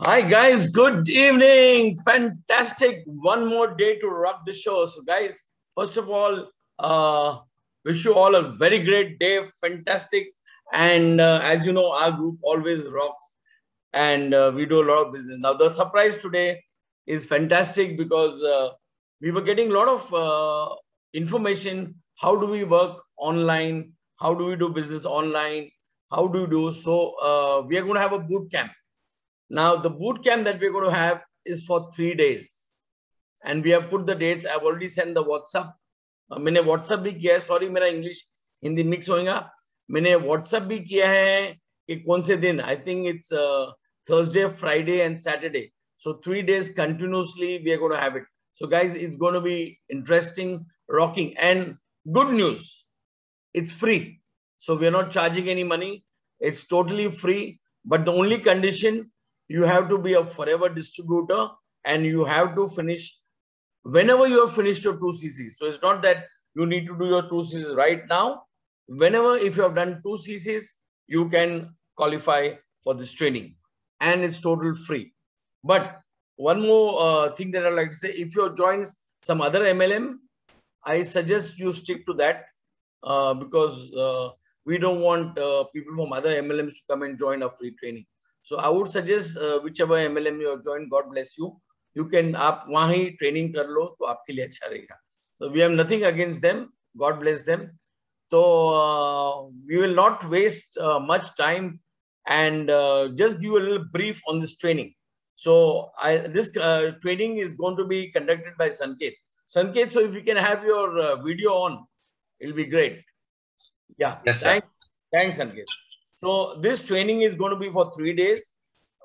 Hi guys, good evening. Fantastic. One more day to rock the show. So guys, first of all, wish you all a very great day. Fantastic. And as you know, our group always rocks and we do a lot of business. Now the surprise today is fantastic because we were getting a lot of information. How do we work online? How do we do business online? How do we do? So we are going to have a boot camp. Now, the boot camp that we're going to have is for 3 days. And we have put the dates. I've already sent the WhatsApp. मैंने WhatsApp भी किया है. Sorry, मेरा English Hindi mix होगा. मैंने WhatsApp भी किया है कि कौन से दिन. I think it's Thursday, Friday, and Saturday. So 3 days continuously we are going to have it. So guys, it's going to be interesting, rocking, and good news. It's free. So we are not charging any money. It's totally free. But the only condition, you have to be a forever distributor and you have to finish whenever you have finished your 2 CCs. So it's not that you need to do your 2 CCs right now. Whenever, if you have done 2 CCs, you can qualify for this training and it's total free. But one more thing that I'd like to say, if you join some other MLM, I suggest you stick to that because we don't want people from other MLMs to come and join a free training. So I would suggest whichever MLM you have joined, God bless you. You can आप वहाँ ही training कर लो तो आपके लिए अच्छा रहेगा. So we have nothing against them. God bless them. So we will not waste much time and just give a little brief on this training. So this training is going to be conducted by Sanket. Sanket, so if you can have your video on, it'll be great. Yeah. Yes, sir. Thanks, Sanket. So this training is going to be for 3 days.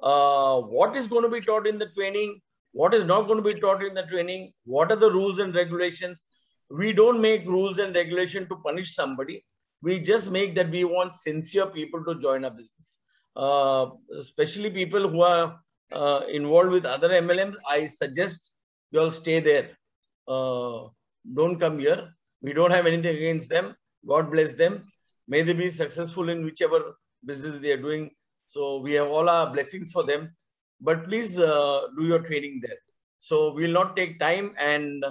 What is going to be taught in the training? What is not going to be taught in the training? What are the rules and regulations? We don't make rules and regulation to punish somebody. We just make that we want sincere people to join our business. Especially people who are involved with other MLMs, I suggest you all stay there. Don't come here. We don't have anything against them. God bless them. May they be successful in whichever business they are doing. So we have all our blessings for them. But please do your training there. So we will not take time. And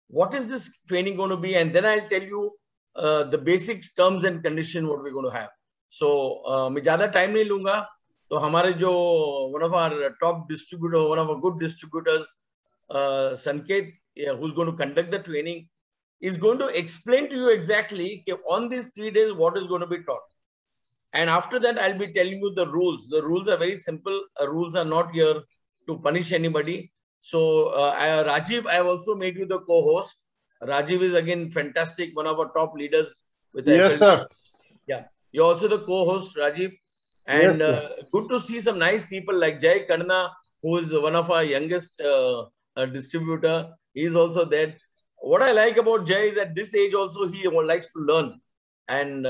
what is this training going to be? And then I'll tell you the basic terms and conditions what we're going to have. So मैं ज़्यादा time नहीं लूँगा. तो हमारे जो one of our top distributor, one of our good distributors, Sanket, who's going to conduct the training, is going to explain to you exactly on these 3 days what is going to be taught. And after that, I'll be telling you the rules. The rules are very simple. Rules are not here to punish anybody. So Rajiv, I have also made you the co-host. Rajiv is again fantastic, one of our top leaders with the Yes, FLC. sir. Yeah, you're also the co-host, Rajiv. And Yes, good to see some nice people like Jay Karna, who is one of our youngest distributor. He is also there. What I like about Jay is at this age also he likes to learn and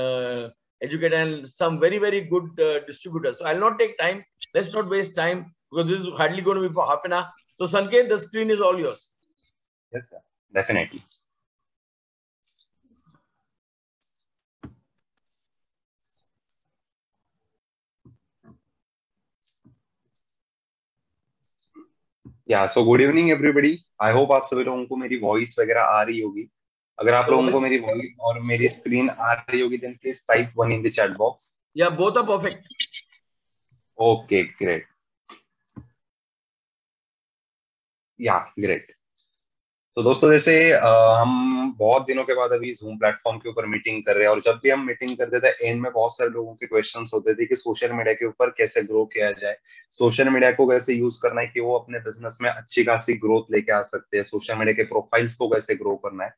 educate, and some very, very good distributors. So I'll not take time. Let's not waste time because this is hardly going to be for half an hour. So Sanket, the screen is all yours. Yes, sir. Definitely. Yeah, so good evening everybody. I hope आप सभी लोगों को मेरी voice वगैरह आ रही होगी. अगर आप लोगों को मेरी वॉइस और मेरी स्क्रीन आ रही होगी, then please type 1 in the chat box. Yeah, both are perfect. Okay, great. Yeah, great. तो दोस्तों जैसे हम बहुत दिनों के बाद अभी Zoom प्लेटफॉर्म के ऊपर मीटिंग कर रहे हैं, और जब भी हम मीटिंग करते थे एंड में बहुत सारे लोगों के क्वेश्चंस होते थे कि सोशल मीडिया के ऊपर कैसे ग्रो किया जाए, सोशल मीडिया को कैसे यूज करना है कि वो अपने बिजनेस में अच्छी खासी ग्रोथ लेके आ सकते हैं, सोशल मीडिया के प्रोफाइल्स को कैसे ग्रो करना है.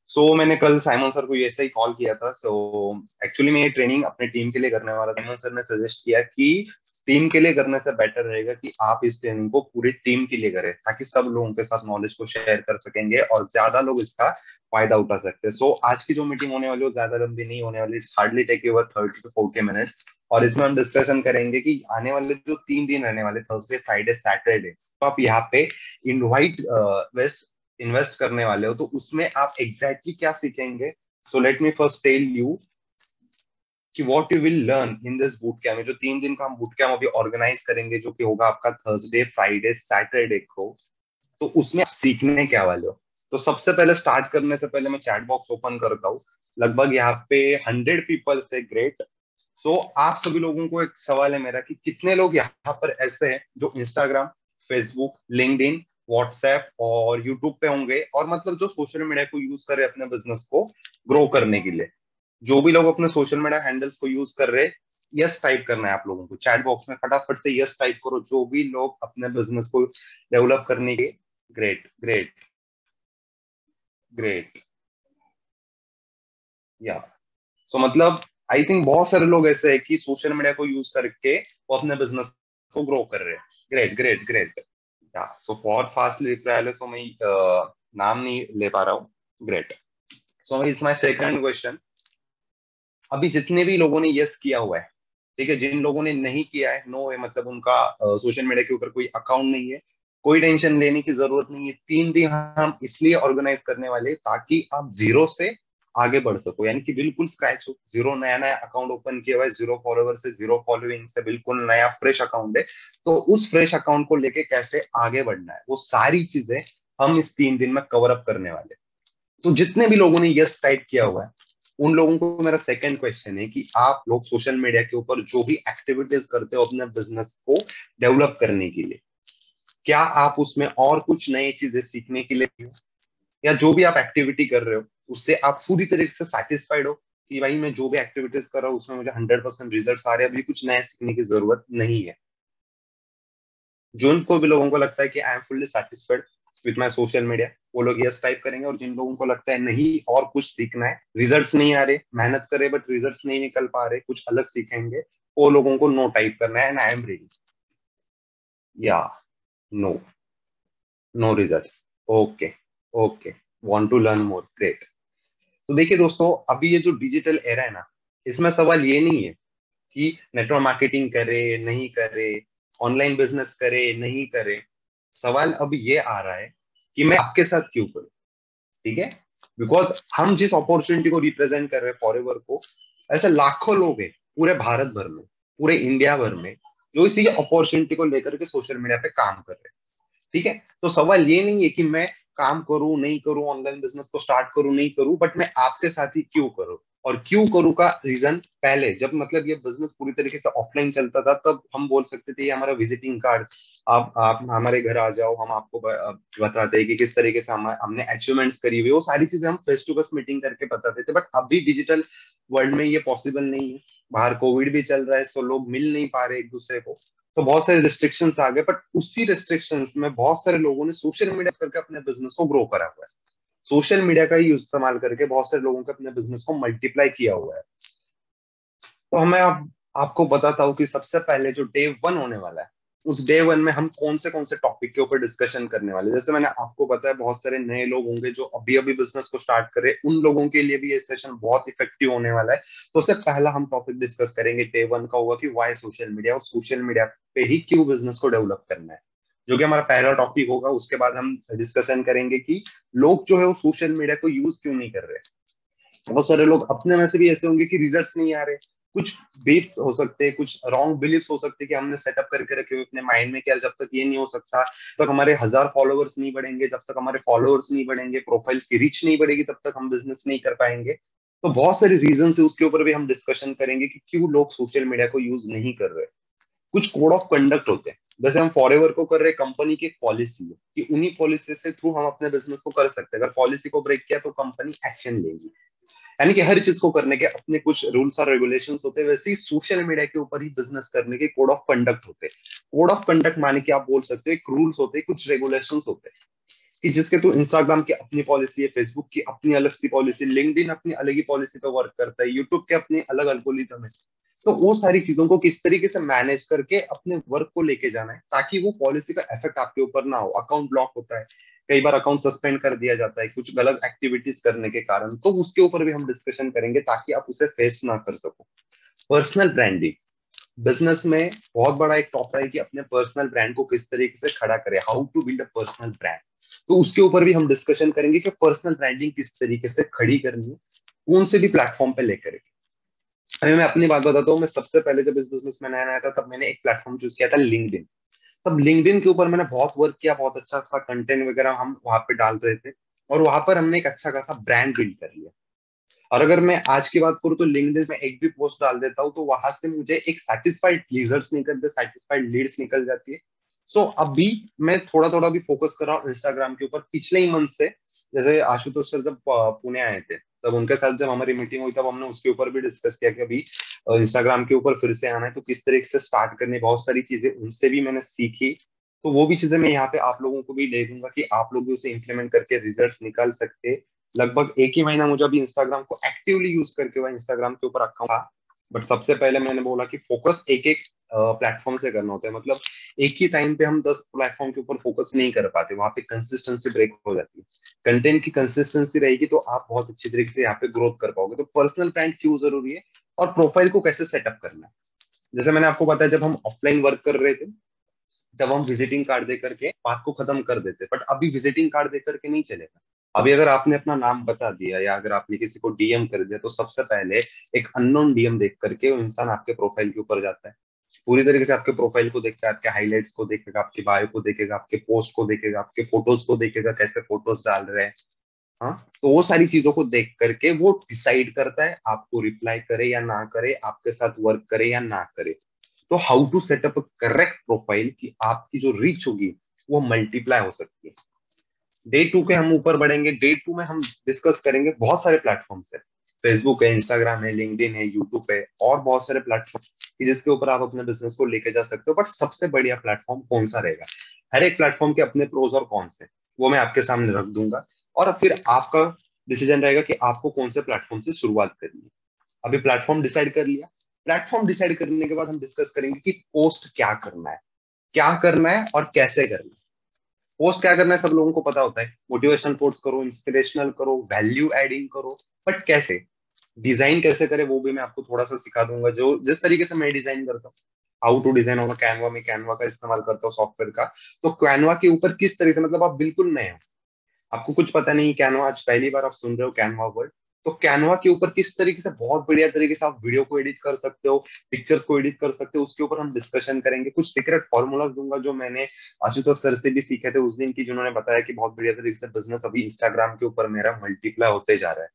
सो मैंने कल साइमन सर को ऐसे ही कॉल किया था. सो एक्चुअली मैं ये ट्रेनिंग अपने टीम के लिए करने वाला था. साइमन सर ने सजेस्ट किया कि टीम के लिए करने से बेटर रहेगा कि आप इस ट्रेनिंग को पूरी टीम के लिए करें, ताकि सब लोगों के साथ नॉलेज को शेयर कर सकेंगे और ज्यादा लोग इसका फायदा उठा सकते हैं. सो आज की जो मीटिंग होने वाली है वो ज्यादा लंबी नहीं होने वाली. It's hardly take over 30 to 40 minutes, और इसमें हम डिस्कशन करेंगे कि आने वाले जो 3 दिन रहने वाले, थर्सडे, फ्राइडे, सैटरडे, तो आप यहाँ पे इन्वेस्ट करने वाले हो, तो उसमें आप एग्जैक्टली क्या सीखेंगे. So let me first tell you कि what you will learn in this boot camp में। जो 3 दिन का हम बूट कैम्प अभी ऑर्गेनाइज करेंगे, जो कि होगा आपका थर्सडे, फ्राइडे, सैटरडे को, तो उसमें आप सीखने क्या वाले हो। तो सबसे पहले स्टार्ट करने से पहले मैं चैट बॉक्स ओपन करता हूँ। लगभग यहाँ पे 100 पीपल से, ग्रेट। सो आप सभी लोगों को एक सवाल है मेरा कि कितने लोग यहाँ पर ऐसे हैं जो इंस्टाग्राम, फेसबुक, लिंक्डइन, व्हाट्सएप और यूट्यूब पे होंगे, और मतलब जो सोशल मीडिया को यूज कर रहे हैं अपने बिजनेस को ग्रो करने के लिए। जो भी लोग अपने सोशल मीडिया हैंडल्स को यूज कर रहे हैं, यस टाइप करना है आप लोगों को चैट बॉक्स में, फटाफट से यस टाइप करो जो भी लोग अपने बिजनेस को डेवलप करने के। Great great great. या सो मतलब आई थिंक बहुत सारे लोग ऐसे हैं कि सोशल मीडिया को यूज करके वो अपने बिजनेस को ग्रो कर रहे हैं। Great great great. या so for fast reply so मैं नाम नहीं ले पा रहा हूँ। Great. So is my second question. अभी जितने भी लोगों ने यस किया हुआ है, ठीक है, जिन लोगों ने नहीं किया है, नो है, मतलब उनका सोशल मीडिया के ऊपर कोई अकाउंट नहीं है, कोई टेंशन लेने की जरूरत नहीं है। 3 दिन हम इसलिए ऑर्गेनाइज करने वाले ताकि आप जीरो से आगे बढ़ सको, यानी कि बिल्कुल स्क्रैच हो, जीरो, नया नया अकाउंट ओपन किया हुआ है, 0 फॉलोवर से, 0 फॉलोइंग से, बिल्कुल नया फ्रेश अकाउंट है। तो उस फ्रेश अकाउंट को लेके कैसे आगे बढ़ना है, वो सारी चीजें हम इस 3 दिन में कवर अप करने वाले हैं। तो जितने भी लोगों ने यस टाइप किया हुआ है, उन लोगों को मेरा सेकंड क्वेश्चन है कि आप लोग सोशल मीडिया के ऊपर जो भी एक्टिविटीज करते हो अपने बिजनेस को डेवलप करने के लिए, क्या आप उसमें और कुछ नई चीजें सीखने के लिए, या जो भी आप एक्टिविटी कर रहे हो उससे आप पूरी तरीके से सेटिस्फाइड हो कि भाई मैं जो भी एक्टिविटीज कर रहा हूँ उसमें मुझे 100% रिजल्ट आ रहे हैं, अभी कुछ नया सीखने की जरूरत नहीं है। जिनको भी लोगों को लगता है कि I am fully satisfied with my social media, वो लोग यस टाइप करेंगे। और जिन लोगों को लगता है नहीं और कुछ सीखना है, रिजल्ट्स नहीं आ रहे, मेहनत करे बट रिजल्ट्स नहीं निकल पा रहे, कुछ अलग सीखेंगे, वो लोगों को नो टाइप करना है, एंड आई एम रेडी। या no, no results, okay okay, want to learn more, great. तो देखिए दोस्तों, अभी ये जो डिजिटल एरा है ना, इसमें सवाल ये नहीं है कि नेटवर्क मार्केटिंग करे नहीं करे, ऑनलाइन बिजनेस करे नहीं करे। सवाल अब ये आ रहा है कि मैं आपके साथ क्यों करूं, ठीक है। बिकॉज हम जिस अपॉर्चुनिटी को रिप्रेजेंट कर रहे हैं फॉरएवर को, ऐसे लाखों लोग हैं पूरे भारत भर में, पूरे इंडिया भर में, जो इसी अपॉर्चुनिटी को लेकर के सोशल मीडिया पे काम कर रहे हैं, ठीक है। तो सवाल ये नहीं है कि मैं काम करूं नहीं करूं, ऑनलाइन बिजनेस को स्टार्ट करूं नहीं करूं, बट मैं आपके साथ ही क्यों करूं। और क्यों करूं का रीजन, पहले जब मतलब ये बिजनेस पूरी तरीके से ऑफलाइन चलता था, तब हम बोल सकते थे ये हमारा विजिटिंग कार्ड, आप हमारे घर आ जाओ, हम आपको बताते हैं कि किस तरीके से हमने अचीवमेंट्स करी हुई, वो सारी चीजें हम फेस टू फेस मीटिंग करके बताते थे। बट अभी डिजिटल वर्ल्ड में ये पॉसिबल नहीं है। बाहर कोविड भी चल रहा है, तो लोग मिल नहीं पा रहे एक दूसरे को, तो बहुत सारे रिस्ट्रिक्शंस आ गए। बट उसी रिस्ट्रिक्शंस में बहुत सारे लोगों ने सोशल मीडिया करके अपने बिजनेस को ग्रो करा हुआ है। सोशल मीडिया का ही इस्तेमाल करके बहुत सारे लोगों ने अपने बिजनेस को मल्टीप्लाई किया हुआ है। तो हमें आपको बताता हूँ कि सबसे पहले जो डे 1 होने वाला है, उस डे 1 में हम कौन से टॉपिक के ऊपर डिस्कशन करने वाले हैं। जैसे मैंने आपको बताया, बहुत सारे नए लोग होंगे जो अभी अभी बिजनेस को स्टार्ट करे, उन लोगों के लिए भी ये सेशन बहुत इफेक्टिव होने वाला है। तो सबसे पहला हम टॉपिक डिस्कस करेंगे डे 1 का, होगा कि वाई सोशल मीडिया, और सोशल मीडिया पे ही क्यों बिजनेस को डेवलप करना है, जो कि हमारा पहला टॉपिक होगा। उसके बाद हम डिस्कशन करेंगे कि लोग जो है वो सोशल मीडिया को यूज क्यों नहीं कर रहे। बहुत सारे लोग अपने में से भी ऐसे होंगे कि रिजल्ट्स नहीं आ रहे, कुछ बेट हो सकते हैं, कुछ रॉन्ग बिलीफ हो सकते हैं कि हमने सेटअप करके रखे हुए अपने माइंड में, कि जब तक ये नहीं हो सकता, तब तक हमारे 1000 फॉलोअर्स नहीं बढ़ेंगे, जब तक हमारे फॉलोअर्स नहीं बढ़ेंगे, प्रोफाइल की रीच नहीं बढ़ेगी, तब तक हम बिजनेस नहीं कर पाएंगे। तो बहुत सारे रीजन है, उसके ऊपर भी हम डिस्कशन करेंगे कि क्यों लोग सोशल मीडिया को यूज नहीं कर रहे। कुछ कोड ऑफ कंडक्ट होते हैं, जैसे हम फॉरएवर को कर रहे हैं, कंपनी की एक पॉलिसी है कि उन्हीं पॉलिसी से थ्रू हम अपने बिजनेस को कर सकते हैं। अगर पॉलिसी को ब्रेक किया तो कंपनी एक्शन लेगी, यानी कि हर चीज को करने के अपने कुछ रूल्स और रेगुलेशंस होते हैं। वैसे ही सोशल मीडिया के ऊपर ही बिजनेस करने के कोड ऑफ कंडक्ट होते हैं। कोड ऑफ कंडक्ट माने कि आप बोल सकते हो एक रूल्स होते हैं, कुछ रेगुलेशंस होते हैं, कि जिसके तो इंस्टाग्राम की अपनी पॉलिसी है, फेसबुक की अपनी अलग सी पॉलिसी, लिंक्डइन अपनी अलग ही पॉलिसी पे वर्क करता है, यूट्यूब के अपने अलग एल्गोरिथम है। तो वो सारी चीजों को किस तरीके से मैनेज करके अपने वर्क को लेके जाना है, ताकि वो पॉलिसी का इफेक्ट आपके ऊपर ना हो। अकाउंट ब्लॉक होता है, कई बार अकाउंट सस्पेंड कर दिया जाता है कुछ गलत एक्टिविटीज करने के कारण, तो उसके ऊपर भी हम डिस्कशन करेंगे ताकि आप उसे फेस ना कर सको। पर्सनल ब्रांडिंग, बिजनेस में बहुत बड़ा एक टॉपिक है कि अपने पर्सनल ब्रांड को किस तरीके से खड़ा करें, how to build a personal brand. तो उसके ऊपर भी हम डिस्कशन करेंगे कि पर्सनल ब्रांडिंग किस तरीके से खड़ी करनी है, कौन से भी प्लेटफॉर्म पे लेकर। अभी मैं अपनी बात बताता हूँ, मैं सबसे पहले जब इस बिजनेस में नया नया था तब मैंने एक प्लेटफॉर्म चूज किया था, लिंक्डइन। तब लिंक्डइन के ऊपर मैंने बहुत वर्क किया, बहुत अच्छा सा कंटेंट वगैरह हम वहां पे डाल रहे थे, और वहां पर हमने एक अच्छा खासा ब्रांड बिल्ड कर लिया। और अगर मैं आज की बात करूँ तो लिंक्डइन में एक भी पोस्ट डाल देता हूँ तो वहां से मुझे एक सेटिस्फाइड यूजर्स निकलते, सेटिस्फाइड लीड्स निकल जाती है। सो अभी मैं थोड़ा थोड़ा भी फोकस कर रहा हूँ इंस्टाग्राम के ऊपर। पिछले ही मंथ से, जैसे आशुतोष सर जब पुणे आए थे, तब उनके साथ जब हमारी मीटिंग हुई तब हमने उसके ऊपर भी डिस्कस किया कि अभी इंस्टाग्राम के ऊपर फिर से आना है तो किस तरीके से स्टार्ट करनी है। बहुत सारी चीजें उनसे भी मैंने सीखी, तो वो भी चीजें मैं यहाँ पे आप लोगों को भी दे दूंगा कि आप लोग भी उसे इम्प्लीमेंट करके रिजल्ट्स निकाल सकते हैं। लगभग एक ही महीना मुझे अभी इंस्टाग्राम को एक्टिवली यूज करके हुआ इंस्टाग्राम के ऊपर अकाउंट था। बट सबसे पहले मैंने बोला कि फोकस एक एक प्लेटफॉर्म से करना होता है। मतलब एक ही टाइम पे हम 10 प्लेटफॉर्म के ऊपर फोकस नहीं कर पाते, वहां पे कंसिस्टेंसी ब्रेक हो जाती है। कंटेंट की कंसिस्टेंसी रहेगी तो आप बहुत अच्छी तरीके से यहाँ पे ग्रोथ कर पाओगे। तो पर्सनल ब्रांड क्यों जरूरी है, और प्रोफाइल को कैसे सेटअप करना है। जैसे मैंने आपको बताया, जब हम ऑफलाइन वर्क कर रहे थे तब हम विजिटिंग कार्ड दे करके बात को खत्म कर देते, बट अभी विजिटिंग कार्ड दे करके नहीं चलेगा। अभी अगर आपने अपना नाम बता दिया या अगर आपने किसी को डीएम कर दिया तो सबसे पहले एक अननोन डीएम देख करके वो इंसान आपके प्रोफाइल के ऊपर जाता है। पूरी तरीके से आपके प्रोफाइल को देखता है, आपके हाइलाइट्स को देखेगा, आपकी बायो को देखेगा, आपके पोस्ट को देखेगा, आपके फोटोज को देखेगा, कैसे फोटोज डाल रहे हैं। हाँ, तो वो सारी चीजों को देख करके वो डिसाइड करता है आपको रिप्लाई करे या ना करे, आपके साथ वर्क करे या ना करे। तो how to setup correct profile कि आपकी जो रीच होगी वो मल्टीप्लाई हो सकती है। डे टू के हम ऊपर बढ़ेंगे। डे टू में हम डिस्कस करेंगे बहुत सारे प्लेटफॉर्म्स है, फेसबुक है, इंस्टाग्राम है, लिंक्डइन है, यूट्यूब है, और बहुत सारे प्लेटफॉर्म जिसके ऊपर आप अपने बिजनेस को लेके जा सकते हो। बट सबसे बढ़िया प्लेटफॉर्म कौन सा रहेगा, हर एक प्लेटफॉर्म के अपने प्रोज और कॉन्स है, वो मैं आपके सामने रख दूंगा। और फिर आपका डिसीजन रहेगा कि आपको कौन से प्लेटफॉर्म से शुरुआत करनी है। अभी प्लेटफॉर्म डिसाइड कर लिया, प्लेटफॉर्म डिसाइड करने के बाद हम डिस्कस करेंगे कि पोस्ट क्या करना है, क्या करना है और कैसे करना है। पोस्ट क्या करना है सब लोगों को पता होता है, मोटिवेशनल पोस्ट करो, इंस्पिरेशनल करो, वैल्यू एडिंग करो। बट कैसे, डिजाइन कैसे करे वो भी मैं आपको थोड़ा सा सिखा दूंगा, जो जिस तरीके से मैं डिजाइन करता हूँ। हाउ टू डिजाइन होगा, कैनवा में कैनवा का इस्तेमाल करता हूँ सॉफ्टवेयर का। तो कैनवा के ऊपर किस तरीके से, मतलब आप बिल्कुल नए हो, आपको कुछ पता नहीं कैनवा, आज पहली बार आप सुन रहे हो कैनवा वर्ड, तो कैनवा के ऊपर किस तरीके से बहुत बढ़िया तरीके से आप वीडियो को एडिट कर सकते हो, पिक्चर्स को एडिट कर सकते हो, उसके ऊपर हम डिस्कशन करेंगे। कुछ सीक्रेट फॉर्मूला दूंगा जो मैंने आशुतोष सर से भी सीखे थे उस दिन की, जिन्होंने बताया कि बहुत बढ़िया तरीके से बिजनेस अभी इंस्टाग्राम के ऊपर मेरा मल्टीप्लाई होते जा रहा है।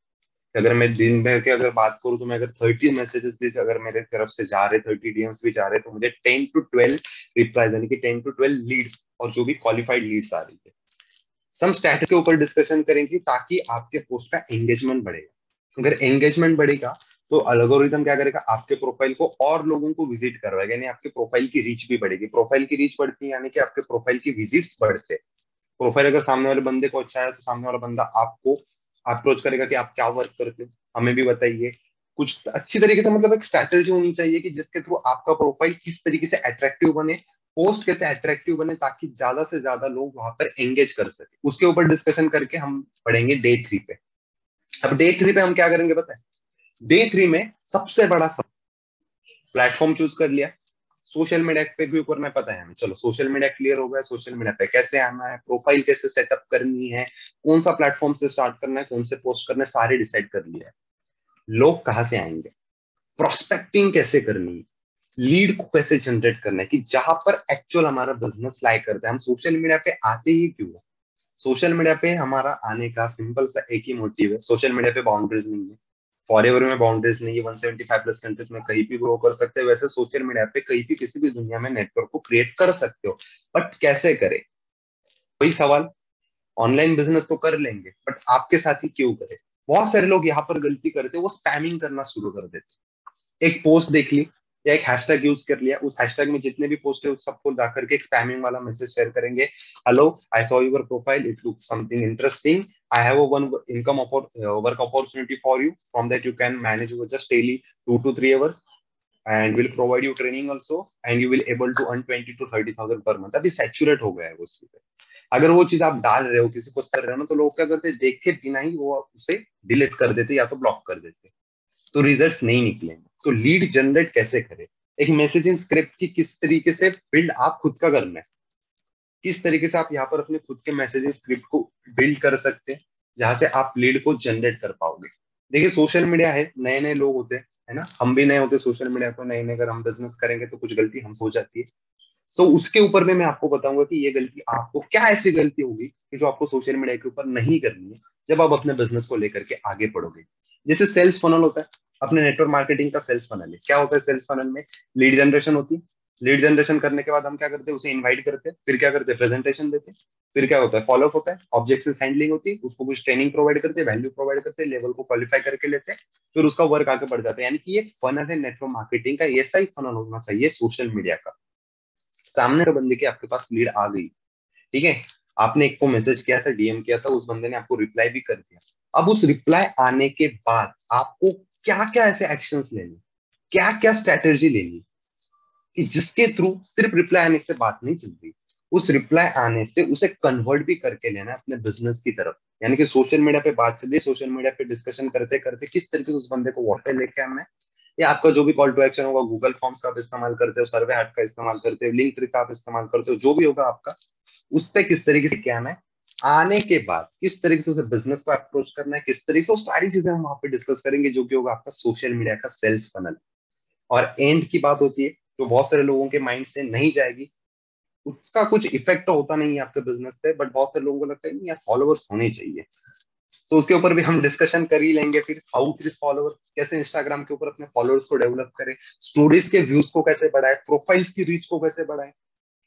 अगर मैं दिन भर की अगर बात करूं तो मैं अगर 30 मैसेजेस भी अगर मेरे तरफ से जा रहे, 30 डीएम्स भी जा रहे, तो मुझे 10 to 12 रिप्लाई, यानी कि 10 to 12 लीड्स, और जो भी क्वालिफाइड लीड्स आ रही है। सम स्टैट के ऊपर डिस्कशन करेंगे ताकि आपके पोस्ट का एंगेजमेंट बढ़ेगा। अगर एंगेजमेंट बढ़ेगा तो एल्गोरिथम क्या करेगा, आपके प्रोफाइल को और लोगों को विजिट करवाएगा, यानी आपके प्रोफाइल की रीच भी बढ़ेगी। प्रोफाइल की रीच बढ़ती है यानी कि आपके प्रोफाइल की विजिट्स बढ़ते हैं। प्रोफाइल अगर सामने वाले बंदे को अच्छा है तो सामने वाला बंदा आपको अप्रोच करेगा कि आप क्या वर्क करते हो, हमें भी बताइए। कुछ अच्छी तरीके से, मतलब एक स्ट्रैटेजी होनी चाहिए कि जिसके थ्रू आपका प्रोफाइल किस तरीके से अट्रैक्टिव बने, पोस्ट कैसे अट्रैक्टिव बने, ताकि ज्यादा से ज्यादा लोग वहां पर एंगेज कर सके। उसके ऊपर डिस्कशन करके हम पढ़ेंगे डे 3 पे। अब डे 3 पे हम क्या करेंगे पता है, डे 3 में सबसे बड़ा प्लेटफॉर्म चूज कर लिया, सोशल मीडिया पे भी ऊपर पता है हमें। चलो सोशल मीडिया क्लियर हो गया, सोशल मीडिया पे कैसे आना है, प्रोफाइल कैसे सेटअप करनी है, कौन सा प्लेटफॉर्म से स्टार्ट करना है, कौन से पोस्ट करना है, सारे डिसाइड कर लिया है। लोग कहाँ से आएंगे, प्रोस्पेक्टिंग कैसे करनी है, लीड को कैसे जनरेट करना है, कि जहां पर एक्चुअल हमारा बिजनेस लाइक करते हैं। हम सोशल मीडिया पे आते ही क्यों है, सोशल मीडिया पे हमारा आने का सिंपल सा एक ही मोटिव है, सोशल मीडिया पे बाउंड्रीज नहीं है, फॉरएवर में बाउंड्रीज नहीं है, 175 प्लस कंट्रीज में कहीं भी ग्रो कर सकते हो। वैसे सोशल मीडिया पे कहीं भी किसी भी दुनिया में नेटवर्क को क्रिएट कर सकते हो, बट कैसे करें, वही सवाल। ऑनलाइन बिजनेस तो कर लेंगे बट आपके साथ ही क्यों करें। बहुत सारे लोग यहाँ पर गलती करते हैं, वो स्पैमिंग करना शुरू कर देते। एक पोस्ट देख ली या एक हैशटैग यूज कर लिया, उस हैशटैग में जितने भी पोस्ट है उस सबको जाकर के स्पैमिंग वाला मैसेज शेयर करेंगे। Hello, I saw your profile, it look something interesting, I have one income work opportunity for you, from that you can manage your just daily 2 to 3 hours and will provide you training also and you will able to earn 20 to 30 thousand per month। अभी saturate हो गया है वो चीज। अगर वो चीज आप डाल रहे हो, किसी को कर रहे हो ना, तो लोग क्या करते हैं, देखे बिना ही वो उसे डिलीट कर देते या तो ब्लॉक कर देते, तो रिजल्ट्स नहीं निकलेंगे। तो लीड जनरेट कैसे करें, एक मैसेजिंग स्क्रिप्ट की किस तरीके से बिल्ड आप खुद का करना है, किस तरीके से आप यहाँ पर अपने खुद के मैसेजिंग स्क्रिप्ट को बिल्ड कर सकते हैं, जहां से आप लीड को जनरेट कर पाओगे। देखिए सोशल मीडिया है, नए नए लोग होते हैं, है ना, हम भी नए होते सोशल मीडिया पर, नए नए अगर हम बिजनेस करेंगे तो कुछ गलती हमसे हो जाती है। तो उसके ऊपर में मैं आपको बताऊंगा कि ये गलती आपको, क्या ऐसी गलती होगी कि जो आपको सोशल मीडिया के ऊपर नहीं करनी है जब आप अपने बिजनेस को लेकर के आगे बढ़ोगे। जैसे सेल्स फनल होता है, अपने नेटवर्क मार्केटिंग का सेल्स फनल है, क्या होता है सेल्स फनल में? लीड जनरेशन होती है। लीड जनरेशन करने के बाद हम क्या करते हैं, उसे इन्वाइट करते हैं, फिर क्या करते हैं, प्रेजेंटेशन देते हैं, फिर क्या होता है, फॉलोअप होता है, ऑब्जेक्टिव हैंडलिंग होती है, उसको कुछ ट्रेनिंग प्रोवाइड करते हैं, वैल्यू प्रोवाइड करते हैं, लेवल को क्वालिफाई करके लेते हैं, फिर उसका वर्क आगे बढ़ जाता है। यानी कि ये फनल है नेटवर्क मार्केटिंग का, ऐसा ही फनल होना चाहिए सोशल मीडिया का। सामने के बंदे की आपके पास लीड आ गई, ठीक है, आपने एक को मैसेज किया था, डीएम किया था, उस बंदे ने आपको रिप्लाई भी कर दिया। अब उस रिप्लाई आने के बाद आपको क्या क्या ऐसे एक्शंस लेने, क्या क्या स्ट्रेटेजी लेनी कि जिसके थ्रू सिर्फ रिप्लाई आने से बात नहीं चल रही, उस रिप्लाई आने से उसे कन्वर्ट भी करके लेना है अपने बिजनेस की तरफ। यानी कि सोशल मीडिया पे बात चल रही, सोशल मीडिया पे डिस्कशन करते करते किस तरीके से उस बंदे को वॉट पे लेके आना है, या आपका जो भी कॉल टू एक्शन होगा, गूगल फॉर्म्स का आप इस्तेमाल करते हो, सर्वे हाट का इस्तेमाल करते हो, लिंक ट्री का आप इस्तेमाल करते हो, जो भी होगा आपका, उस पे किस तरीके से क्या आना है, आने के बाद किस तरीके से उसे बिजनेस को अप्रोच करना है, किस तरीके से, वो सारी चीजें हम वहां पे डिस्कस करेंगे, जो कि होगा आपका सोशल मीडिया का सेल्स फनल। और एंड की बात होती है जो बहुत सारे लोगों के माइंड से नहीं जाएगी, उसका कुछ इफेक्ट तो होता नहीं है आपके बिजनेस पे, बट बहुत सारे लोगों को लगता है नहीं यार फॉलोअर्स होने चाहिए। तो उसके ऊपर भी हम डिस्कशन कर ही लेंगे, फिर हाउ टू फॉलोअर, कैसे इंस्टाग्राम के ऊपर अपने फॉलोअर्स को डेवलप करें, स्टोरीज के व्यूज को कैसे बढ़ाए, प्रोफाइल्स की रीच को कैसे बढ़ाए।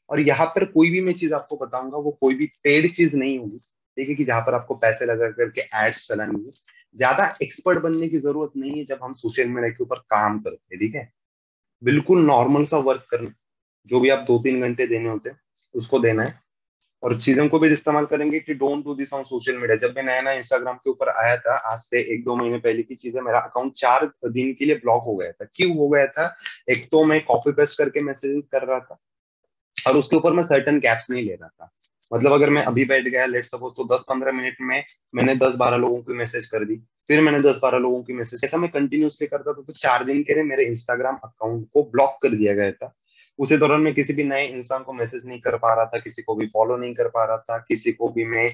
और यहाँ पर कोई भी मैं चीज आपको बताऊंगा वो कोई भी पेड चीज नहीं होगी, ठीक है, कि जहां पर आपको पैसे लगा करके एड्स चलानी है। ज्यादा एक्सपर्ट बनने की जरूरत नहीं है जब हम सोशल मीडिया के ऊपर काम करते हैं, ठीक है, बिल्कुल नॉर्मल सा वर्क करना, जो भी आप 2-3 घंटे देने होते हैं उसको देना है। और चीजों को भी इस्तेमाल करेंगे कि don't do this on social media. जब मैं नया नया इंस्टाग्राम के ऊपर आया था, आज से 1-2 महीने पहले की चीज है, मेरा अकाउंट 4 दिन के लिए ब्लॉक हो गया था। क्यों हो गया था? एक तो मैं कॉपी पेस्ट करके मैसेजेस कर रहा था, और उसके ऊपर मैं सर्टन गैप्स नहीं ले रहा था। मतलब अगर मैं अभी बैठ गया लेट सपोज, तो 10-15 मिनट में मैंने 10-12 लोगों की मैसेज कर दी, फिर मैंने 10-12 लोगों की मैसेज, ऐसा मैं कंटिन्यूसली करता था। तो 4 दिन के लिए मेरे इंस्टाग्राम अकाउंट को ब्लॉक कर दिया गया था। उसी दौरान मैं किसी भी नए इंसान को मैसेज नहीं कर पा रहा था, किसी को भी फॉलो नहीं कर पा रहा था, किसी को भी मैं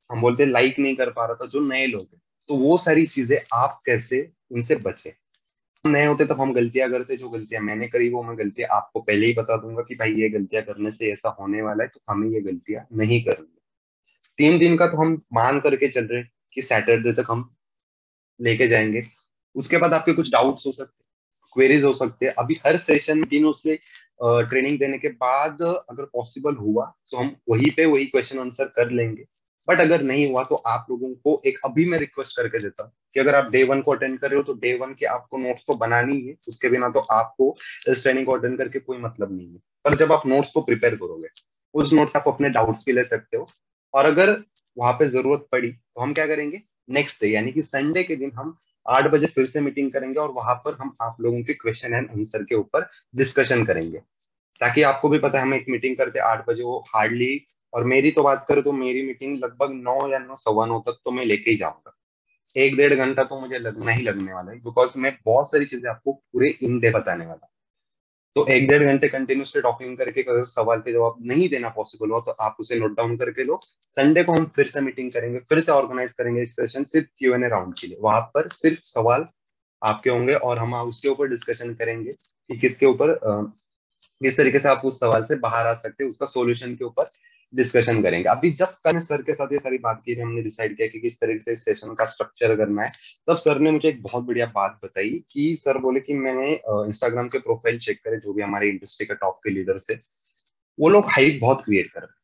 हम बोलते लाइक नहीं कर पा रहा था, जो नए लोग हैं। तो वो सारी चीजें आप कैसे उनसे बचे, नए होते तब हम गलतियां करते, जो गलतियां मैंने करी वो मैं गलतियां आपको पहले ही बता दूंगा कि भाई ये गलतियां करने से ऐसा होने वाला है, तो हमें ये गलतियां नहीं करनी। 3 दिन का तो हम मान करके चल रहे हैं कि सैटरडे तक हम लेके जाएंगे। उसके बाद आपके कुछ डाउट्स हो सकते हैं, क्वेरीज हो सकते हैं। अभी हर सेशन में तीनों से ट्रेनिंग देने के बाद अगर पॉसिबल हुआ तो हम वहीं पे वही क्वेश्चन आंसर कर लेंगे। बट अगर नहीं हुआ तो आप लोगों को एक अभी मैं रिक्वेस्ट करके देता हूँ कि अगर आप डे 1 को अटेंड कर रहे हो तो डे 1 के आपको नोट्स तो बनानी ही है, उसके बिना तो आपको इस ट्रेनिंग को अटेंड करके कोई मतलब नहीं है। पर जब आप नोट्स को प्रिपेयर करोगे, उस नोट्स आप अपने डाउट्स भी ले सकते हो। और अगर वहां पे जरूरत पड़ी तो हम क्या करेंगे, नेक्स्ट डे यानी कि संडे के दिन हम 8 बजे फिर से मीटिंग करेंगे, और वहां पर हम आप लोगों के क्वेश्चन एंड आंसर के ऊपर डिस्कशन करेंगे। ताकि आपको भी पता है हम एक मीटिंग करते 8 बजे, वो हार्डली, और मेरी तो बात करें तो मेरी मीटिंग लगभग 9 या 9:15 तक तो मैं लेके ही जाऊंगा। 1-1.5 घंटा तो मुझे लगना ही लगने वाला है, बिकॉज मैं बहुत सारी चीजें आपको पूरे इन डे बताने वाला। तो 1-1.5 घंटे कंटिन्यूसली टॉकिंग करके अगर सवाल के जवाब नहीं देना पॉसिबल हो तो आप उसे नोट डाउन करके लो। संडे को हम फिर से मीटिंग करेंगे, फिर से ऑर्गेनाइज करेंगे एक सेशन सिर्फ Q&A राउंड के लिए। वहां पर सिर्फ सवाल आपके होंगे और हम उसके ऊपर डिस्कशन करेंगे कि किसके ऊपर किस तरीके से आप उस सवाल से बाहर आ सकते हैं, उसका सॉल्यूशन के ऊपर डिस्कशन करेंगे। अभी जब कल सर के साथ ये सारी बात की, हमने डिसाइड किया कि किस तरीके से इस सेशन का स्ट्रक्चर करना है, तब सर ने मुझे एक बहुत बढ़िया बात बताई कि सर बोले कि मैंने इंस्टाग्राम के प्रोफाइल चेक करे जो भी हमारे इंडस्ट्री के टॉप के लीडर्स है, वो लोग हाइप बहुत क्रिएट कर रहे हैं।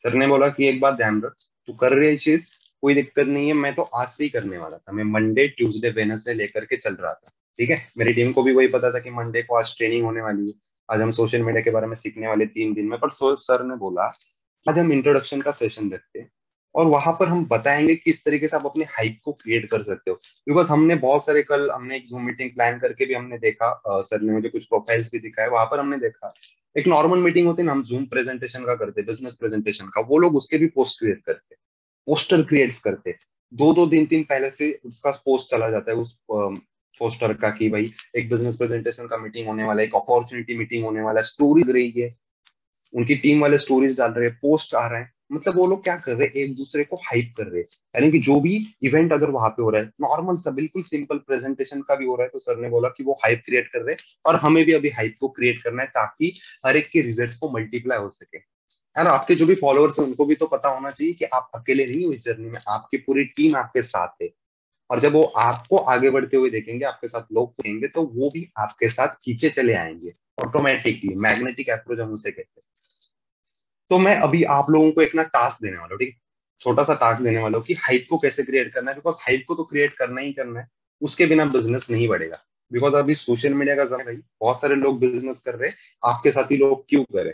सर ने बोला कि एक बात ध्यान रख, तू कर रही है चीज, कोई दिक्कत नहीं है, मैं तो आज से ही करने वाला था, मैं मंडे ट्यूसडे वेडनेसडे लेकर के चल रहा था, ठीक है। मेरी टीम को भी वही पता था कि मंडे को आज ट्रेनिंग होने वाली है, आज हम सोशल मीडिया के बारे में सीखने वाले 3 दिन में। पर सर ने बोला आज हम इंट्रोडक्शन का सेशन रखते हैं, और वहां पर हम बताएंगे किस तरीके से आप अपने हाइप को क्रिएट कर सकते हो। बिकॉज हमने बहुत सारे, कल हमने एक जूम मीटिंग प्लान करके भी हमने देखा, सर ने मुझे कुछ प्रोफाइल्स भी दिखाए, वहां पर हमने देखा एक नॉर्मल मीटिंग होती है ना, हम जूम प्रेजेंटेशन का करते, बिजनेस प्रेजेंटेशन का, वो लोग उसके भी पोस्ट क्रिएट करते, पोस्टर क्रिएट्स करते, 2-2 3-3 पहले से उसका पोस्ट चला जाता है उस पोस्टर का कि भाई एक बिजनेस प्रेजेंटेशन का मीटिंग होने वाला है, एक अपॉर्चुनिटी मीटिंग होने वाला है, स्टोरी रही है, उनकी टीम वाले स्टोरीज डाल रहे हैं, पोस्ट आ रहे हैं। मतलब वो लोग क्या कर रहे हैं, एक दूसरे को हाइप कर रहे हैं। यानी कि जो भी इवेंट अगर वहां पे हो रहा है, नॉर्मल सा बिल्कुल सिंपल प्रेजेंटेशन का भी हो रहा है, तो सर ने बोला कि वो हाइप क्रिएट कर रहे हैं और हमें भी अभी हाइप को क्रिएट करना है, ताकि हर एक के रिजल्ट को मल्टीप्लाई हो सके। यार आपके जो भी फॉलोअर्स हैं उनको भी तो पता होना चाहिए कि आप अकेले नहीं हो इस जर्नी में, आपकी पूरी टीम आपके साथ है। और जब वो आपको आगे बढ़ते हुए देखेंगे, आपके साथ लोग देखेंगे, तो वो भी आपके साथ खींचे चले आएंगे ऑटोमेटिकली। मैग्नेटिक अप्रोच हम उसे कहते हैं। तो मैं अभी आप लोगों को एक ना टास्क देने वाला हूँ, ठीक है? छोटा सा टास्क देने वाला हूँ कि हाइप को कैसे क्रिएट करना है, बिकॉज हाइप को तो क्रिएट करना ही करना है, उसके बिना बिजनेस नहीं बढ़ेगा। बिकॉज अभी सोशल मीडिया का जमाना है भाई, बहुत सारे लोग बिजनेस कर रहे हैं, आपके साथ ही लोग क्यों करें।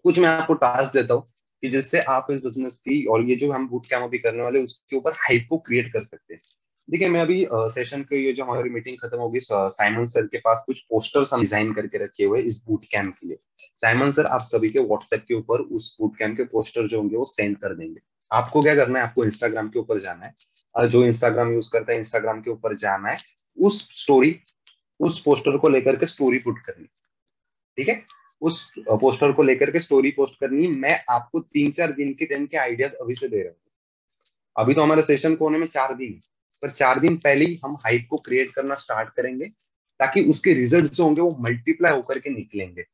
कुछ मैं आपको टास्क देता हूँ कि जिससे आप इस बिजनेस की और ये जो हम बूट कैम्प अभी करने वाले हैं, उसके ऊपर हाइप को क्रिएट कर सकते हैं। देखिए, मैं अभी सेशन के, ये जो हमारी मीटिंग खत्म होगी, साइमन सर के पास कुछ पोस्टर्स हम डिजाइन करके रखे हुए हैं इस बूट कैम्प के लिए। साइमन सर आप सभी के व्हाट्सएप के ऊपर उस बूट कैम्प के पोस्टर जो होंगे वो सेंड कर देंगे। आपको क्या करना है, आपको इंस्टाग्राम के ऊपर जाना है, जो इंस्टाग्राम यूज करता है इंस्टाग्राम के ऊपर जाना है, उस स्टोरी, उस पोस्टर को लेकर के स्टोरी पुट करनी, ठीक है? उस पोस्टर को लेकर के स्टोरी पोस्ट करनी। मैं आपको 3-4 दिन के टाइम के आइडियाज अभी से दे रहा हूँ। अभी तो हमारे सेशन को होने में 4 दिन है, पर 4 दिन पहले ही हम हाइप को क्रिएट करना स्टार्ट करेंगे, ताकि उसके रिजल्ट जो होंगे वो मल्टीप्लाई होकर के निकलेंगे।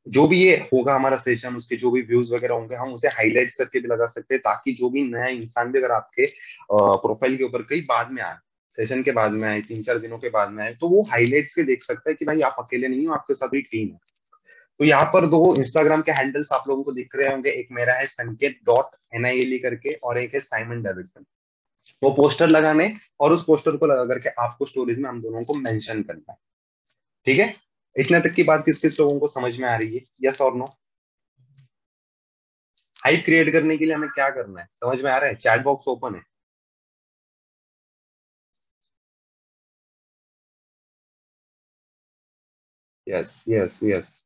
जो भी ये होगा हमारा सेशन, उसके जो भी व्यूज वगैरह होंगे, हम उसे हाईलाइट्स करके भी लगा सकते हैं, ताकि जो भी नया इंसान भी अगर आपके प्रोफाइल के ऊपर कई बाद में आए, सेशन के बाद में आए, 3-4 दिनों के बाद में आए, तो वो हाईलाइट्स के देख सकता है कि भाई आप अकेले नहीं हो, आपके साथ भी टीम है। तो यहाँ पर दो इंस्टाग्राम के हैंडल्स आप लोगों को दिख रहे होंगे, एक मेरा है संकेत.nile करके, और एक है साइमन डेविडसन। वो पोस्टर लगाने, और उस पोस्टर को लगा करके आपको स्टोरीज में हम दोनों को मेंशन करना है, ठीक है? इतने तक की बात किस किस लोगों को समझ में आ रही है, यस और नो? हाइप क्रिएट करने के लिए हमें क्या करना है, समझ में आ रहा है? चैट बॉक्स ओपन है। Yes yes yes.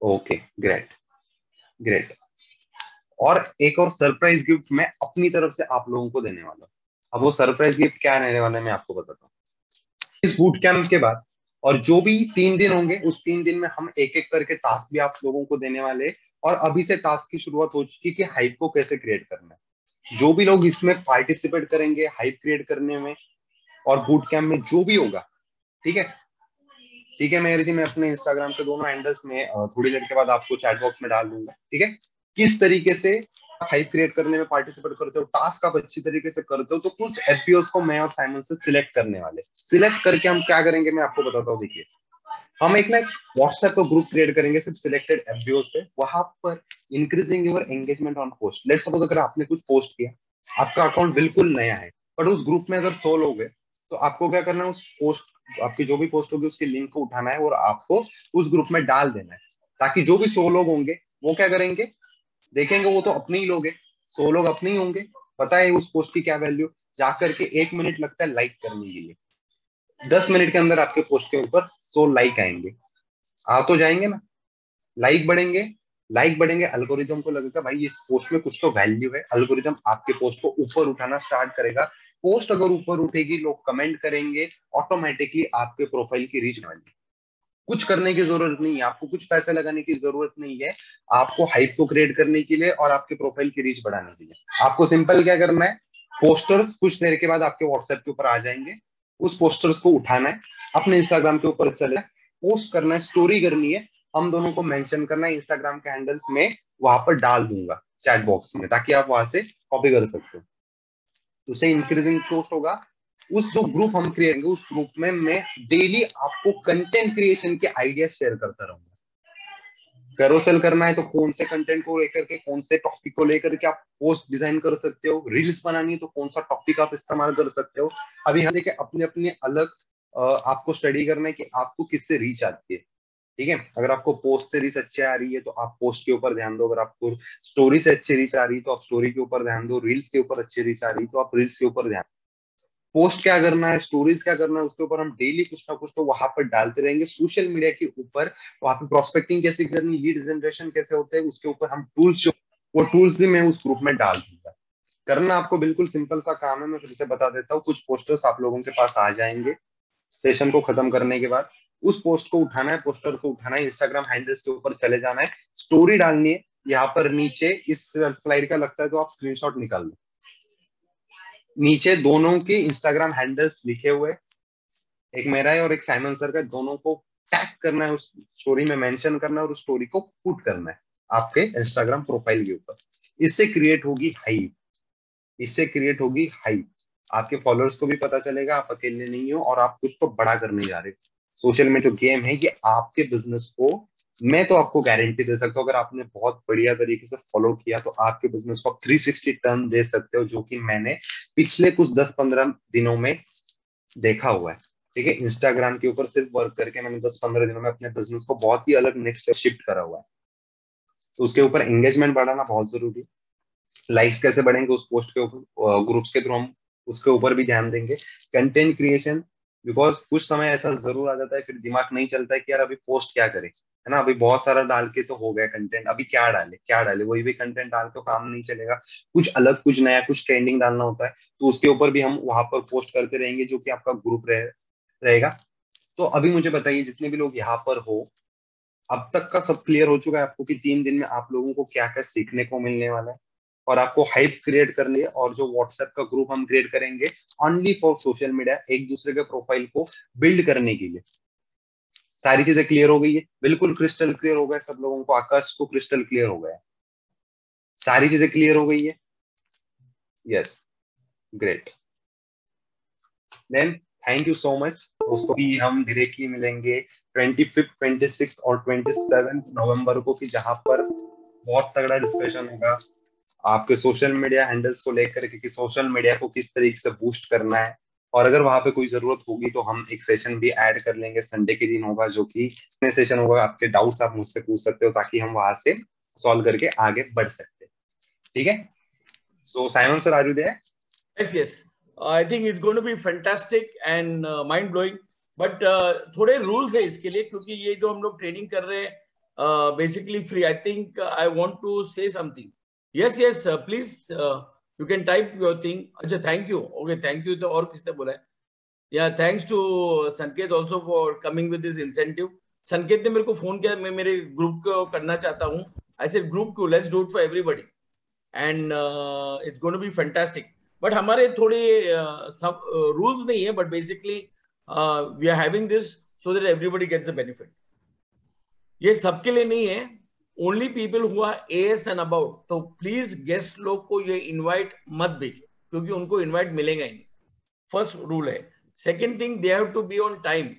Okay, great great. और एक और सरप्राइज गिफ्ट मैं अपनी तरफ से आप लोगों को देने वाला हूँ। अब वो सरप्राइज गिफ्ट क्या रहने वाला है मैं आपको बताता हूँ। इस बूट कैंप के बाद और जो भी 3 दिन होंगे, उस 3 दिन में हम एक एक करके टास्क भी आप लोगों को देने वाले हैं। और अभी से टास्क की शुरुआत हो चुकी है कि हाइप को कैसे क्रिएट करना है। जो भी लोग इसमें पार्टिसिपेट करेंगे हाइप क्रिएट करने में और बूट कैंप में जो भी होगा, ठीक है? ठीक है मेहर जी, मैं अपने इंस्टाग्राम के दोनों हैंडल्स में थोड़ी देर के बाद आपको चैट बॉक्स में डाल दूंगा, ठीक है? किस तरीके से हाइप क्रिएट करने में पार्टिसिपेट करते हो, टास्क आप अच्छी तरीके से करते हो, तो कुछ एफपीओस को मैं और साइमन से सिलेक्ट करने वाले। सिलेक्ट करके हम क्या करेंगे मैं आपको बताता हूँ। देखिए, हम एक ना व्हाट्सएप का ग्रुप क्रिएट करेंगे सिर्फ सिलेक्टेड एफबीओस पे, वहां पर increasing your engagement on post. Let's suppose अगर आपने कुछ पोस्ट किया, आपका अकाउंट बिल्कुल नया है, बट उस ग्रुप में अगर 100 लोग हैं, तो आपको क्या करना है, उस पोस्ट, आपकी जो भी पोस्ट होगी उसकी लिंक को उठाना है और आपको उस ग्रुप में डाल देना है, ताकि जो भी 100 लोग होंगे वो क्या करेंगे, देखेंगे वो तो अपने ही लोग हैं, 100 लोग अपने ही होंगे, पता है उस पोस्ट की क्या वैल्यू, जाकर के 1 मिनट लगता है लाइक करने के लिए, 10 मिनट के अंदर आपके पोस्ट के ऊपर 100 लाइक आएंगे। आ तो जाएंगे ना, लाइक बढ़ेंगे, लाइक बढ़ेंगे, अल्गोरिदम को लगेगा भाई इस पोस्ट में कुछ तो वैल्यू है, अल्गोरिदम आपके पोस्ट को ऊपर उठाना स्टार्ट करेगा। पोस्ट अगर ऊपर उठेगी, लोग कमेंट करेंगे, ऑटोमेटिकली आपके प्रोफाइल की रीच बढ़ेगी। कुछ करने की जरूरत नहीं है आपको, कुछ पैसे लगाने की जरूरत नहीं है आपको हाइप को क्रिएट करने के लिए और आपके प्रोफाइल की रीच बढ़ाने के लिए। आपको सिंपल क्या करना है, पोस्टर्स कुछ देर के बाद आपके व्हाट्सएप के ऊपर आ जाएंगे, उस पोस्टर्स को उठाना है, अपने इंस्टाग्राम के ऊपर चले पोस्ट करना है, स्टोरी करनी है, हम दोनों को मेंशन करना है इंस्टाग्राम के हैंडल्स में, वहां पर डाल दूंगा चैट बॉक्स में, ताकि आप वहां से कॉपी कर सकते हो। उससे इंक्रीजिंग पोस्ट होगा। उस जो ग्रुप हम क्रिएट करेंगे, उस ग्रुप में मैं डेली आपको कंटेंट क्रिएशन के आइडिया शेयर करता रहूंगा। कैरोसेल करना है तो कौन से कंटेंट को लेकर के, कौन से टॉपिक को लेकर के आप पोस्ट डिजाइन कर सकते हो, रील्स बनानी है तो कौन सा टॉपिक आप इस्तेमाल कर सकते हो। अभी हम देखिए अपने अपने अलग आपको स्टडी करना है कि आपको किससे रीच आती है, ठीक है? अगर आपको पोस्ट से रीच अच्छी आ रही है तो आप पोस्ट के ऊपर ध्यान दो, अगर आपको स्टोरी से अच्छी रीच आ रही है तो आप स्टोरी के ऊपर ध्यान दो, रील्स के ऊपर अच्छी रीच आ रही है तो आप रील्स के ऊपर ध्यान। पोस्ट क्या करना है, स्टोरीज क्या करना है, उसके ऊपर हम डेली कुछ ना कुछ तो वहां पर डालते रहेंगे। सोशल मीडिया के ऊपर वहां पे प्रोस्पेक्टिंग कैसे करनी, लीड जनरेशन कैसे होते हैं, उसके ऊपर हम टूल्स, वो टूल्स भी मैं उस ग्रुप में डाल दूंगा। करना आपको बिल्कुल सिंपल सा काम है, मैं फिर से बता देता हूँ। कुछ पोस्टर्स आप लोगों के पास आ जाएंगे सेशन को खत्म करने के बाद, उस पोस्ट को उठाना है, पोस्टर को उठाना है, इंस्टाग्राम हैंडल्स के ऊपर चले जाना है, स्टोरी डालनी है, यहाँ पर नीचे इस स्लाइड का लगता है तो आप स्क्रीनशॉट निकाल लो। नीचे दोनों के इंस्टाग्राम हैंडल्स लिखे हुए, एक मेरा है और एक साइमन सर का, दोनों को टैग करना है, उस स्टोरी में मेंशन करना है और उस स्टोरी को पुट करना है आपके इंस्टाग्राम प्रोफाइल के ऊपर। इससे क्रिएट होगी हाइप, इससे क्रिएट होगी हाइप। आपके फॉलोअर्स को भी पता चलेगा आप अकेले नहीं हो और आप कुछ तो बड़ा करने जा रहे हो। सोशल में जो गेम है ये आपके बिजनेस को, मैं तो आपको गारंटी दे सकता हूँ, अगर आपने बहुत बढ़िया तरीके से फॉलो किया तो आपके बिजनेस को आप 360 टर्न दे सकते हो, जो कि मैंने पिछले कुछ 10-15 दिनों में देखा हुआ है। ठीक है, इंस्टाग्राम के ऊपर सिर्फ वर्क करके मैंने 10-15 दिनों में अपने बिजनेस को बहुत ही अलग नेक्स्ट शिफ्ट करा हुआ है। तो उसके ऊपर एंगेजमेंट बढ़ाना बहुत जरूरी है। लाइक्स कैसे बढ़ेंगे उस पोस्ट के ऊपर, ग्रुप्स के थ्रू हम उसके ऊपर भी ध्यान देंगे। कंटेंट क्रिएशन, बिकॉज कुछ समय ऐसा जरूर आ जाता है फिर दिमाग नहीं चलता है कि यार अभी पोस्ट क्या करें, है ना, अभी बहुत सारा डाल के तो हो गया कंटेंट, अभी क्या डाले क्या डाले, वही भी कंटेंट डाल तो काम नहीं चलेगा। कुछ अलग, कुछ नया, कुछ ट्रेंडिंग डालना होता है, तो उसके ऊपर भी हम वहां पर पोस्ट करते रहेंगे, जो कि आपका ग्रुप रहेगा। तो अभी मुझे बताइए, जितने भी लोग यहाँ पर हो, अब तक का सब क्लियर हो चुका है आपको कि 3 दिन में आप लोगों को क्या क्या सीखने को मिलने वाला है, और आपको हाइप क्रिएट करनी है। और जो व्हाट्सएप का ग्रुप हम क्रिएट करेंगे ओनली फॉर सोशल मीडिया, एक दूसरे के प्रोफाइल को बिल्ड करने के लिए। सारी चीजें क्लियर हो गई है, बिल्कुल क्रिस्टल क्लियर हो गया सब लोगों को, आकाश को क्रिस्टल क्लियर हो गया है, सारी चीजें क्लियर हो गई है। Yes, great. Then thank you so much दोस्तों कि हम डायरेक्टली मिलेंगे 25, 26 और 27 नवंबर को, कि जहां पर बहुत तगड़ा डिस्कशन होगा आपके सोशल मीडिया हैंडल्स को लेकर के, कि सोशल मीडिया को किस तरीके से बूस्ट करना है। और अगर वहां पे कोई जरूरत होगी तो हम एक सेशन भी ऐड कर लेंगे, संडे के दिन होगा, जो कि सेशन होगा, आपके डाउट्स आप मुझसे पूछ सकते हो ताकि हम वहां से सॉल्व करके आगे बढ़ सकते हैं। ठीक है, so Simon sir, are you there? Yes, yes. I think it's going to be fantastic and mind blowing. But थोड़े rules है इसके लिए, क्योंकि ये जो हम लोग ट्रेनिंग कर रहे हैं basically free. I think I want to say something. Yes, yes. Please, you can type your thing. अच्छा, thank you. Okay, thank you. तो और किसने बोला है? Yeah, thanks to Sanket also for coming with this incentive. संकेत ने मेरे को फोन किया, मैं मेरे ग्रुप को करना चाहता हूँ. I said group को, let's do it for everybody. And it's going to be fantastic. But हमारे थोड़े सब रूल्स नहीं है, but basically we are having this so that everybody gets the benefit. ये सबके लिए नहीं है, only people who are AS and about. तो प्लीज गेस्ट लोग को ये इनवाइट मत भेजो, क्योंकि उनको इनवाइट मिलेगा ही नहीं. फर्स्ट रूल है. Second thing, they have to be on time.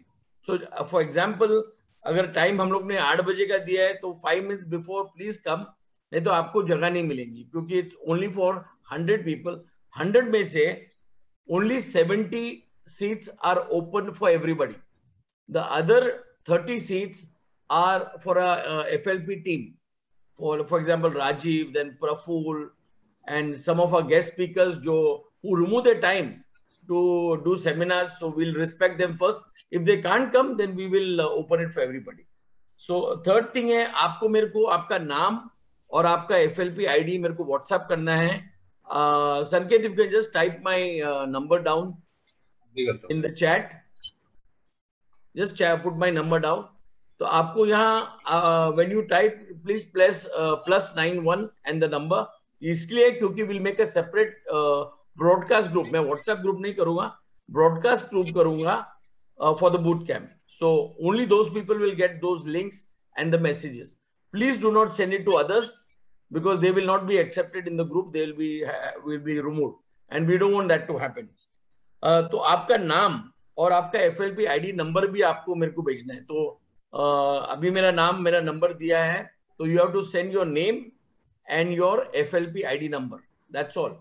So for example, अगर टाइम हम लोग ने 8 बजे का दिया है तो 5 मिनट्स बिफोर प्लीज कम, नहीं तो आपको जगह नहीं मिलेगी, क्योंकि इट्स ओनली फॉर 100 पीपल. 100 में से only 70 seats are open for everybody. The other 30 seats are for a FLP team. For example, Rajiv, then Praful, and some of our guest speakers who remove their time to do seminars. So we'll respect them first. If they can't come, then we will open it for everybody. So third thing है, आपको मेरे को आपका नाम और आपका FLP ID मेरे को WhatsApp करना है. Sanket, if you can just type my number down in the chat. Just put my number down. तो आपको यहाँ when you type, please press +91 and the number. इसलिए क्योंकि we'll make a separate broadcast group. मैं WhatsApp group नहीं करूँगा, broadcast group करूँगा for the boot camp. So only those people will get those links and the messages. Please do not send it to others, because they will not be accepted in the group. They will be removed, and we don't want that to happen. तो आपका नाम और आपका FLP ID number भी आपको मेरे को भेजना है. तो अभी मेरा नाम, मेरा नंबर दिया है, तो you have to send your name and your FLP ID number. That's all.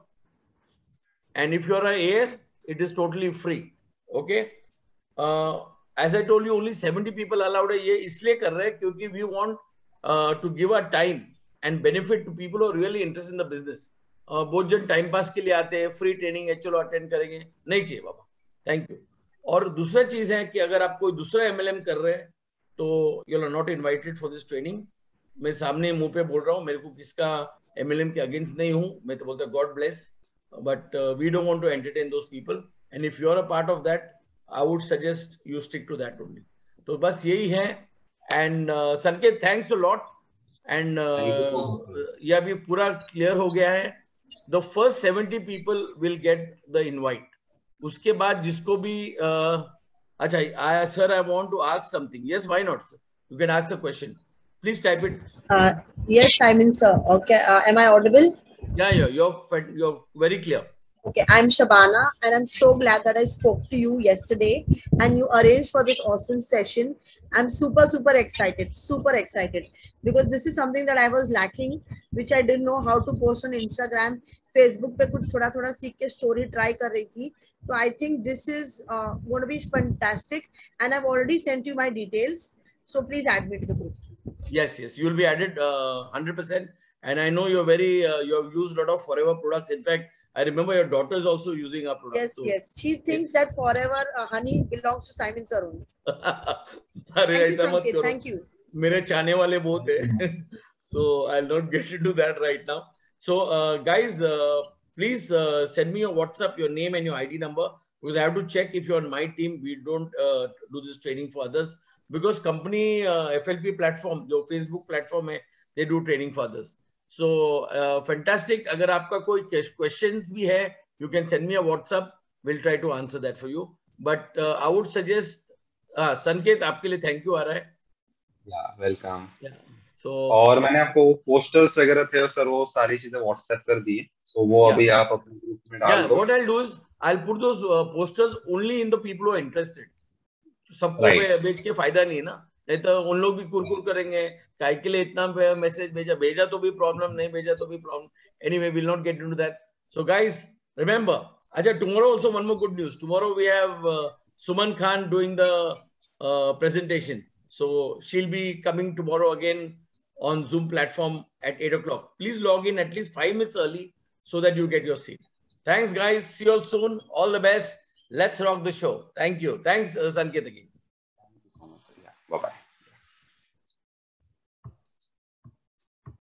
And if you're an AS, it is totally free. Okay. As I told you, only 70 people allowed है. ये इसलिए कर रहे हैं क्योंकि we want to give our time and benefit to people who are really interested in the business. बहुत जन time pass के लिए आते हैं, फ्री ट्रेनिंग है चलो अटेंड करेंगे, नहीं चाहिए बाबा, थैंक यू. और दूसरा चीज है कि अगर आप कोई दूसरा MLM कर रहे हैं तो you are not invited for this training. मैं सामने मुंह पे बोल रहा हूँ, मेरे को किसका MLM के अगेंस्ट नहीं हूँ, मैं तो बोलता God bless, but we don't want to entertain those people. And if you are a part of that, I would suggest you stick to that only. तो बस यही है. एंड संकेत, थैंक्स अ लॉट. एंड ये अभी पूरा clear हो गया है. The first 70 people will get the invite. उसके बाद जिसको भी अच्छा, sir, I want to ask something. Yes, why not sir? You can ask a question. Please type it. Yes, Simon sir. Okay, am I audible? Yeah, you're very clear. Okay, I'm Shabana, and I'm so glad that I spoke to you yesterday and you arranged for this awesome session. I'm super excited because this is something that I was lacking, which I didn't know how to post on Instagram. Facebook पे कुछ थोड़ा सीख के story try कर रही थी. So I think this is going to be fantastic, and I've already sent you my details. So please add me to the group. Yes, you will be added 100%. And I know you're very, you have used a lot of Forever products. In fact, I remember your daughter is also using our products. Yes, so yes. She thinks that Forever honey belongs to Simon sir only. Thank you, Sanket. Thank you. मेरे चाहने वाले बहुत है. So I'll not get into that right now. So guys, please send me your WhatsApp, your name and your ID number, because I have to check if you're on my team. We don't do this training for others, because company FLP platform, जो Facebook platform है, they do training for others. So fantastic. अगर आपका कोई questions भी है, you can send me a WhatsApp. We'll try to answer that for you. But I would suggest, संकेत, आपके लिए thank you आ रहा है. Yeah, welcome. Yeah. So और मैंने आपको पोस्टर्स वगैरह थे सर, वो सारी चीजें व्हाट्सएप कर दी. So वो अभी आप अपने ग्रुप में डाल दो. What I'll do is I'll put those posters only in the people who are interested. सबको बेच के फायदा नहीं है ना. नहीं तो उन लोग भी कुरकुर करेंगे, काय के लिए इतना मैसेज भेजा तो भी प्रॉब्लम, नहीं भेजा तो भी problem. Anyway, we'll not get into that. So guys, remember, tomorrow also one more good news. Tomorrow we have Suman Khan doing the presentation. So she'll be coming tomorrow again on Zoom platform at 8 o'clock. Please log in at least 5 minutes early so that you get your seat. Thanks guys. See you all soon. All the best. Let's rock the show. Thank you. Thanks, Sanket again. Bye-bye.